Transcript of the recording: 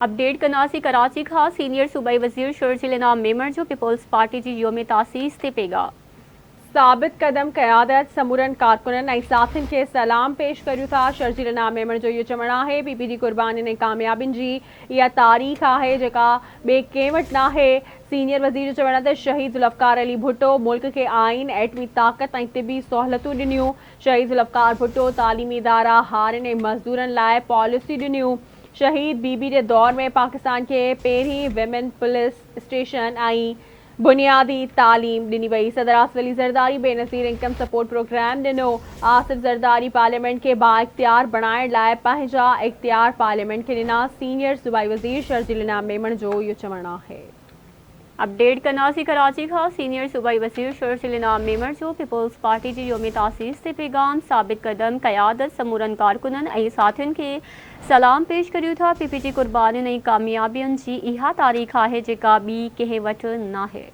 Update कनासी Karachi खां senior सूबाई वजीर शर्जील इनाम मेमर जो पीपल्स पार्टी जी योम तासीस ते पेगा साबित कदम क़यादत समूरन कारकुनन ऐं साथियुनि खे सलाम पेश करियूं था। शर्जील इनाम मेमर जो इहो चवणु आहे पीपी जी क़ुर्बानी ऐं कामयाबियुनि जी इहा तारीख़ आहे जेका ॿिए कंहिं वटि नाहे। सीनियर वज़ीर जो चवणु आहे त शहीद ज़ुल्फ़कार अली भुट्टो मुल्क खे आइन एटमी ताक़त ऐं तिबी सहूलियतूं ॾिनियूं। शहीद ज़ुल्फ़कार भुट्टो तालीमी इदारा हारियुनि ऐं मज़दूरनि लाइ पॉलिसी ॾिनियूं। शहीद बीबी के दौर में पाकिस्तान के पहिरीं विमेन पुलिस स्टेशन ऐं बुनियादी तालीम ॾिनी वई। सदर Asif Ali Zardari Benazir income support programme ॾिनो। आसिफ ज़रदारी पार्लियामेंट के बाइख्तियार बणाइण लाइ पंहिंजा इख्तियार पार्लियामेंट खे ॾिना। सीनियर सूबाई वज़ीर शर्जील इनाम मेमण जो इहो चवणु आहे। अपडेट कनासी कराची खां सीनियर सूबाई वज़ीर शर्जील इनाम मेमर जो पीपल्स पार्टी जी योम तासीस ते पैगाम साबित कदम क़यादत समूरन कारकुनन ऐं साथियुनि खे सलाम पेश करियूं था। पीपी जी क़ुर्बानियुनि ऐं कामयाबियुनि जी इहा तारीख़ आहे जेका ॿी कंहिं वटि नाहे।